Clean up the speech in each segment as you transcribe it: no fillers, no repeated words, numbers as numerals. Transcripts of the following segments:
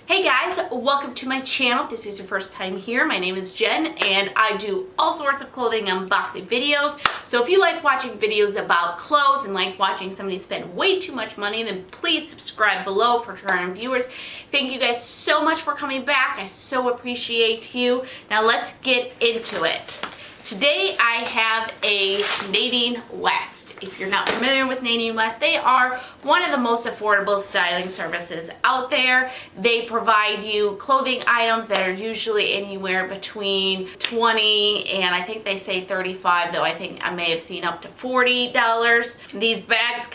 Hey guys, welcome to my channel. If this is your first time here, my name is Jen and I do all sorts of clothing unboxing videos. So if you like watching videos about clothes and like watching somebody spend way too much money, then please subscribe below for Tryon viewers. Thank you guys so much for coming back. I so appreciate you. Now let's get into it. Today I have a Nadine West. If you're not familiar with Nadine West, they are one of the most affordable styling services out there. They provide you clothing items that are usually anywhere between $20 and I think they say $35, though I think I may have seen up to $40. These bags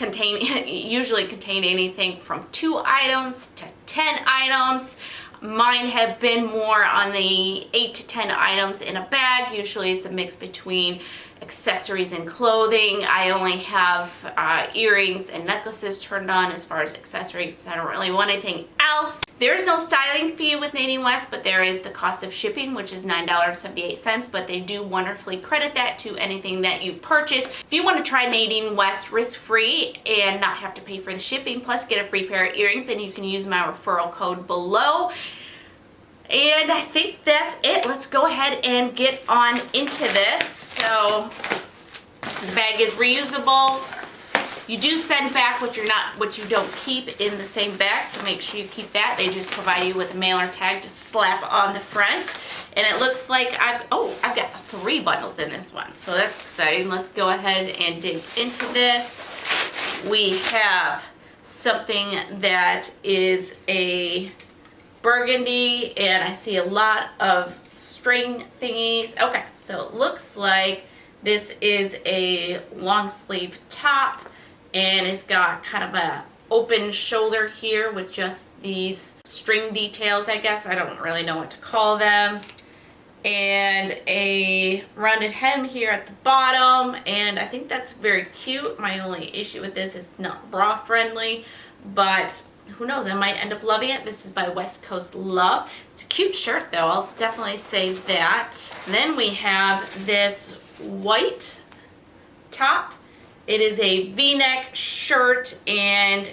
usually contain anything from 2 items to 10 items. Mine have been more on the 8 to 10 items in a bag. Usually it's a mix between accessories and clothing. I only have earrings and necklaces turned on as far as accessories. I don't really want anything else. There's no styling fee with Nadine West, but there is the cost of shipping, which is $9.78, but they do wonderfully credit that to anything that you purchase. If you want to try Nadine West risk-free and not have to pay for the shipping, plus get a free pair of earrings, then you can use my referral code below. And I think that's it. Let's go ahead and get on into this. So the bag is reusable. You do send back what you don't keep in the same bag, so make sure you keep that. They just provide you with a mailer tag to slap on the front. And it looks like I've got 3 bundles in this one, so that's exciting. Let's go ahead and dig into this. We have something that is a burgundy, and I see a lot of string thingies. Okay, so it looks like this is a long sleeve top, and it's got kind of a open shoulder here with just these string details, I guess. I don't really know what to call them. And a rounded hem here at the bottom, and I think that's very cute. My only issue with this is not bra friendly, but who knows, I might end up loving it. This is by West Coast Love. It's a cute shirt though, I'll definitely say that. Then we have this white top. It is a V-neck shirt, and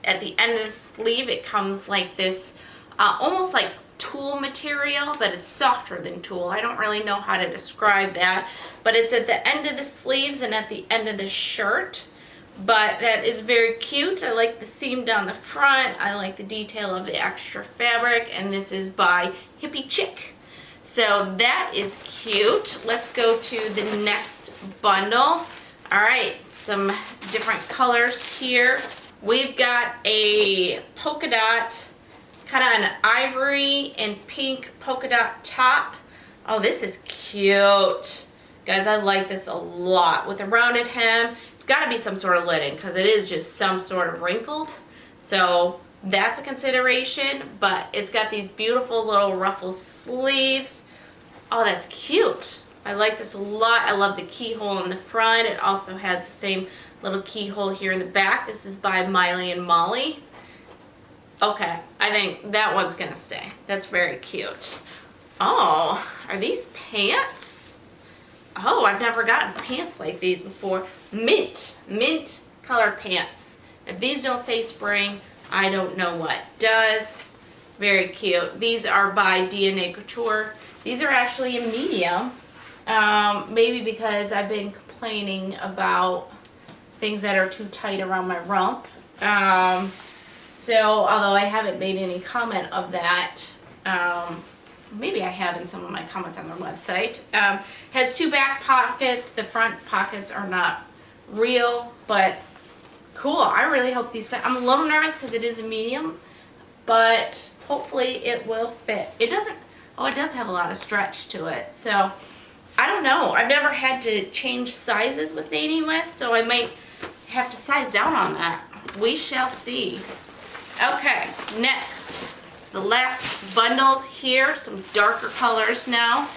at the end of the sleeve it comes like this almost like tulle material, but it's softer than tulle. I don't really know how to describe that, but it's at the end of the sleeves and at the end of the shirt. But that is very cute. I like the seam down the front. I like the detail of the extra fabric, and this is by Hippie Chick. So that is cute. Let's go to the next bundle. All right, some different colors here. We've got a polka dot, kind of an ivory and pink polka dot top. Oh, this is cute. Guys, I like this a lot. With a rounded hem. It's got to be some sort of linen because it is just some sort of wrinkled. So that's a consideration, but it's got these beautiful little ruffle sleeves. Oh, that's cute. I like this a lot. I love the keyhole in the front. It also has the same little keyhole here in the back. This is by Miley and Molly. Okay, I think that one's gonna stay. That's very cute. Oh, are these pants? Oh, I've never gotten pants like these before. Mint colored pants. If these don't say spring, I don't know what does. Very cute. These are by DNA Couture. These are actually a medium. Maybe because I've been complaining about things that are too tight around my rump. So, although I haven't made any comment of that, maybe I have in some of my comments on their website. Has 2 back pockets. The front pockets are not real, but cool. I really hope these fit. I'm a little nervous because it is a medium, but hopefully it will fit. It doesn't, oh, it does have a lot of stretch to it. So, I don't know. I've never had to change sizes with Nadine West, so I might have to size down on that. We shall see. Okay, next. The last bundle here, some darker colors now.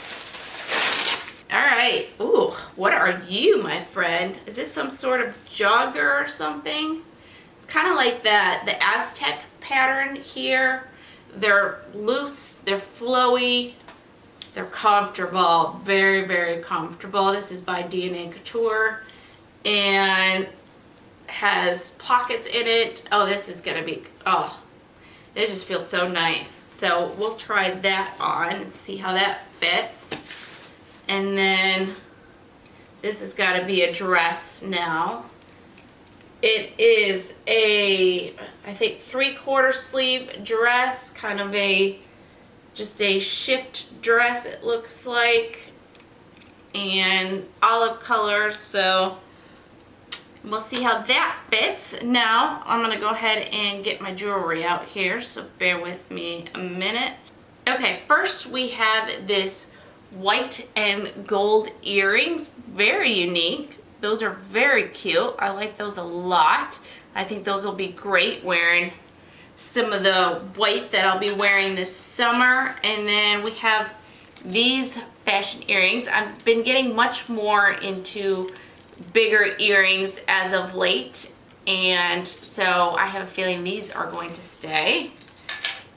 All right, ooh, what are you, my friend? Is this some sort of jogger or something? It's kind of like the Aztec pattern here. They're loose, they're flowy, they're comfortable, very, very comfortable. This is by DNA Couture, and has pockets in it. Oh, this is gonna be, oh, They just feel so nice. So we'll try that on and see how that fits. And then this has got to be a dress now. It is a, I think, 3/4 sleeve dress, kind of just a shift dress it looks like, and olive color, so we'll see how that fits. Now I'm gonna go ahead and get my jewelry out here, so bear with me a minute. Okay, first we have this white and gold earrings, very unique. Those are very cute. I like those a lot. I think those will be great wearing some of the white that I'll be wearing this summer. And then we have these fashion earrings. I've been getting much more into bigger earrings as of late, and so I have a feeling these are going to stay.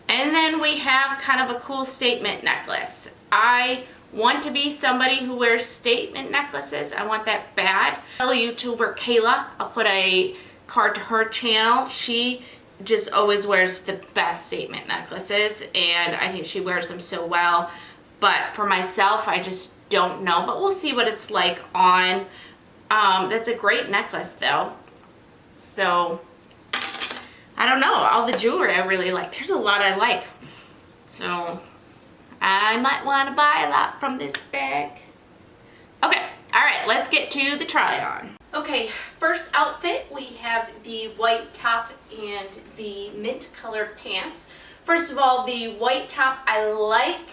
And then we have kind of a cool statement necklace. I want to be somebody who wears statement necklaces. I want that bad. Fellow YouTuber Kayla, I'll put a card to her channel. She just always wears the best statement necklaces, and I think she wears them so well. But for myself, I just don't know, but we'll see what it's like on. That's a great necklace though. So I don't know, all the jewelry I really like. There's a lot I like. So I might want to buy a lot from this bag. Okay, all right, let's get to the try on. Okay, first outfit, we have the white top and the mint colored pants. First of all, the white top I like,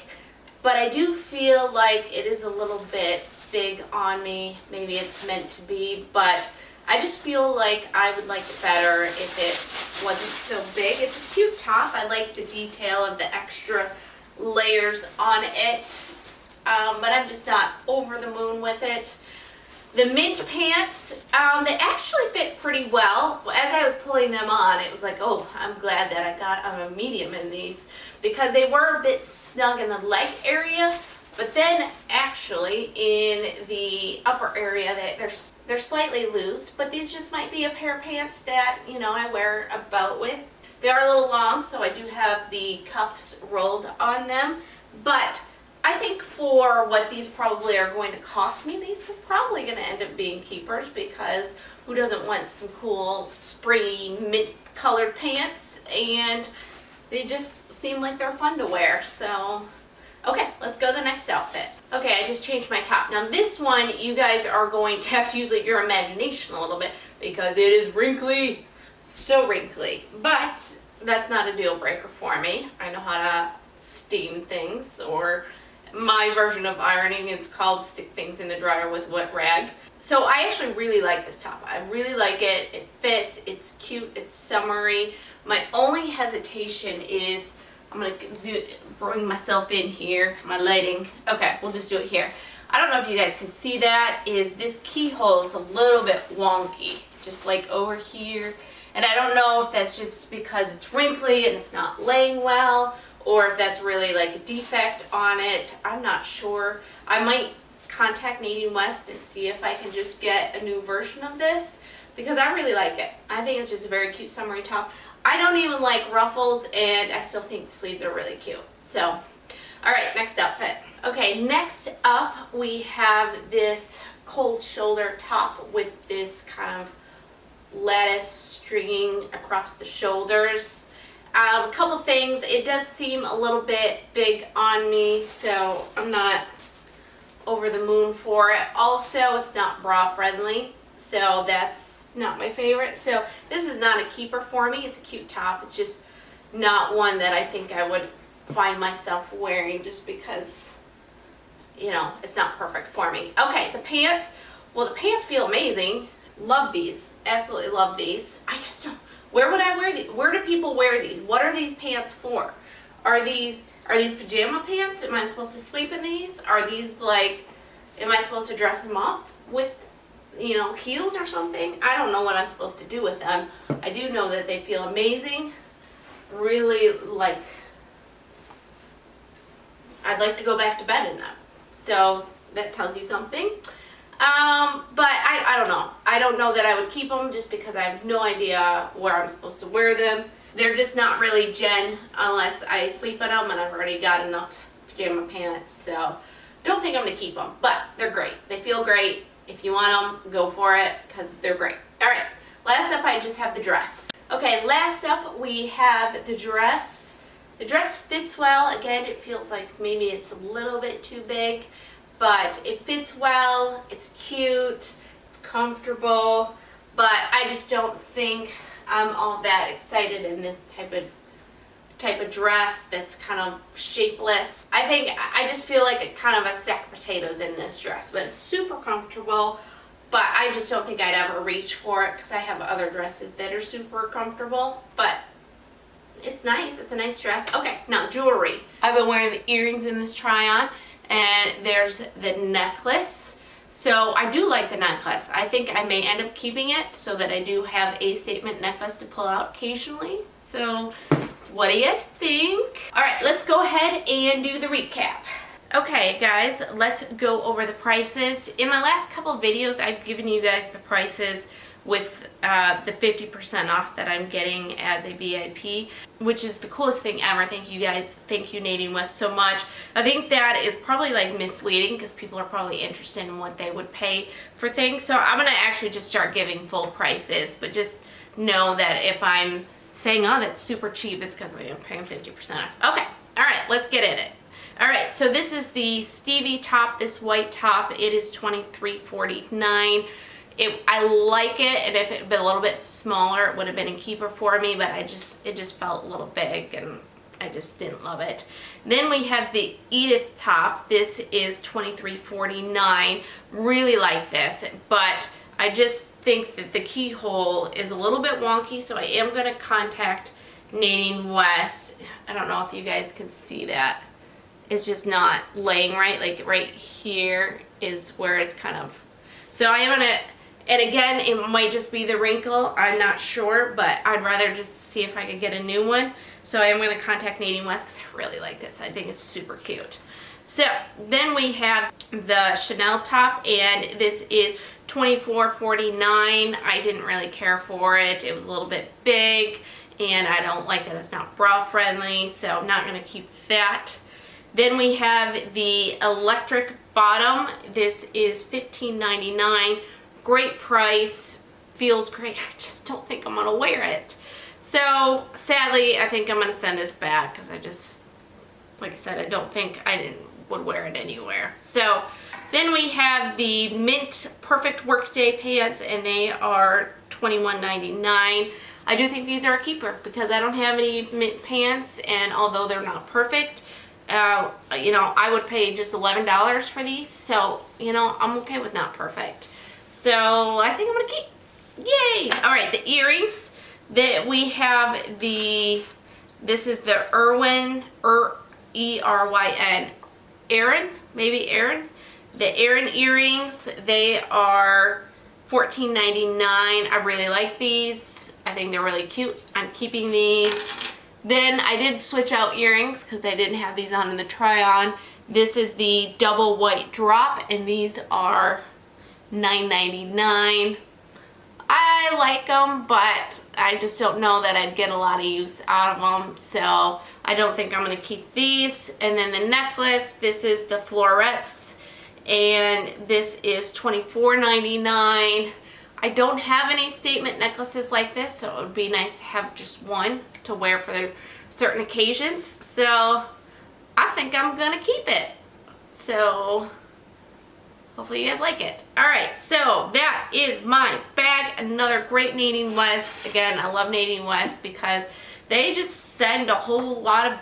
but I do feel like it is a little bit big on me. Maybe it's meant to be, but I just feel like I would like it better if it wasn't so big. It's a cute top. I like the detail of the extra layers on it, but I'm just not over the moon with it. The mint pants, they actually fit pretty well. As I was pulling them on, it was like, oh, I'm glad that I got a medium in these, because they were a bit snug in the leg area, but then actually in the upper area they're slightly loose. But these just might be a pair of pants that, you know, I wear about with. They are a little long, so I do have the cuffs rolled on them, but I think for what these probably are going to cost me, these are probably going to end up being keepers, because who doesn't want some cool springy mint colored pants, and they just seem like they're fun to wear. So okay, let's go to the next outfit. Okay, I just changed my top. Now this one, you guys are going to have to use your imagination a little bit, because it is wrinkly, so wrinkly, but that's not a deal breaker for me. I know how to steam things, or my version of ironing is called stick things in the dryer with wet rag. So I actually really like this top. I really like it. It fits, it's cute, it's summery. My only hesitation is, I'm gonna bring myself in here, my lighting. Okay, we'll just do it here. I don't know if you guys can see that, is this keyhole is a little bit wonky, just like over here. And I don't know if that's just because it's wrinkly and it's not laying well, or if that's really like a defect on it. I'm not sure. I might contact Nadine West and see if I can just get a new version of this, because I really like it. I think it's just a very cute summery top. I don't even like ruffles, and I still think the sleeves are really cute. So, all right, next outfit. Okay, next up we have this cold shoulder top with this kind of lattice stringing across the shoulders. A couple things, it does seem a little bit big on me, so I'm not over the moon for it. Also, it's not bra friendly, so that's not my favorite. So this is not a keeper for me. It's a cute top. It's just not one that I think I would find myself wearing, just because, you know, it's not perfect for me. Okay, the pants. Well, the pants feel amazing. Love these. Absolutely love these. I just don't. Where would I wear these? Where do people wear these? What are these pants for? Are these pajama pants? Am I supposed to sleep in these? Are these like, am I supposed to dress them up with, you know, heels or something? I don't know what I'm supposed to do with them. I do know that they feel amazing. Really, like, I'd like to go back to bed in them. So that tells you something. But I don't know. I don't know that I would keep them, just because I have no idea where I'm supposed to wear them. They're just not really Jen unless I sleep in them, and I've already got enough pajama pants, so don't think I'm going to keep them, but they're great. They feel great. If you want them, go for it, because they're great. All right, last up I just have the dress. Okay, last up we have the dress. The dress fits well. Again, it feels like maybe it's a little bit too big, but it fits well. It's cute. It's comfortable, but I just don't think I'm all that excited in this type of dress that's kind of shapeless. I just feel like it kind of a sack of potatoes in this dress, but it's super comfortable. But I just don't think I'd ever reach for it because I have other dresses that are super comfortable. But it's nice. It's a nice dress. Okay, now jewelry. I've been wearing the earrings in this try-on, and there's the necklace. So I do like the necklace. I think I may end up keeping it so that I do have a statement necklace to pull out occasionally. So what do you guys think? All right, let's go ahead and do the recap. Okay guys, let's go over the prices. In my last couple of videos, I've given you guys the prices with the 50% off that I'm getting as a VIP, which is the coolest thing ever. Thank you guys. Thank you, Nadine West, so much. I think that is probably like misleading because people are probably interested in what they would pay for things. So I'm going to actually just start giving full prices, but just know that if I'm saying, oh, that's super cheap, it's because I'm paying 50% off. Okay, all right, let's get in it. All right, so this is the Stevie top, this white top. It is $23.49. I like it, and if it had been a little bit smaller, it would have been a keeper for me, but it just felt a little big, and I just didn't love it. Then we have the Edith top. This is $23.49. Really like this, but I just think that the keyhole is a little bit wonky, so I am going to contact Nadine West. I don't know if you guys can see that. It's just not laying right. Like right here is where it's kind of... So I am going to... And again, it might just be the wrinkle. I'm not sure, but I'd rather just see if I could get a new one. So I am going to contact Nadine West because I really like this. I think it's super cute. So then we have the Chanel top, and this is $24.49. I didn't really care for it. It was a little bit big, and I don't like that it's not bra friendly, so I'm not going to keep that. Then we have the electric bottom. This is $15.99. Great price, feels great. I just don't think I'm gonna wear it. So sadly, I think I'm gonna send this back because I just, like I said, I don't think I would wear it anywhere. So then we have the Mint Perfect Workday pants, and they are $21.99. I do think these are a keeper because I don't have any mint pants, and although they're not perfect, you know, I would pay just $11 for these. So, you know, I'm okay with not perfect. So I think I'm gonna keep. Yay! All right, the earrings that we have, this is the Erwin, E-R-Y-N, Erin, maybe Erin. The Erin earrings, they are $14.99. I really like these. I think they're really cute. I'm keeping these. Then I did switch out earrings because I didn't have these on in the try-on. This is the double white drop, and these are $9.99. I like them, but I just don't know that I'd get a lot of use out of them, so I don't think I'm going to keep these. And then the necklace, this is the florets, and this is $24.99. I don't have any statement necklaces like this, so it would be nice to have just one to wear for certain occasions. So I think I'm going to keep it. So hopefully you guys like it. Alright, so that is my bag. Another great Nadine West. Again, I love Nadine West because they just send a whole lot of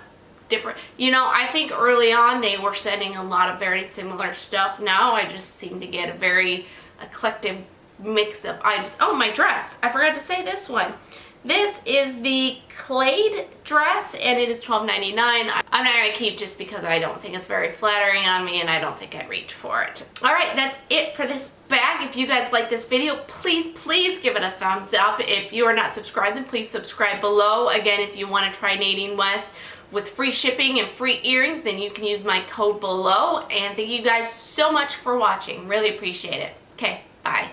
different, you know, I think early on they were sending a lot of very similar stuff. Now I just seem to get a very eclectic mix of items. Oh, my dress. I forgot to say this one. This is the Clade dress, and it is $12.99. I'm not going to keep just because I don't think it's very flattering on me, and I don't think I'd reach for it. Alright, that's it for this bag. If you guys like this video, please give it a thumbs up. If you are not subscribed, then please subscribe below. Again, if you want to try Nadine West with free shipping and free earrings, then you can use my code below. And thank you guys so much for watching. Really appreciate it. Okay, bye.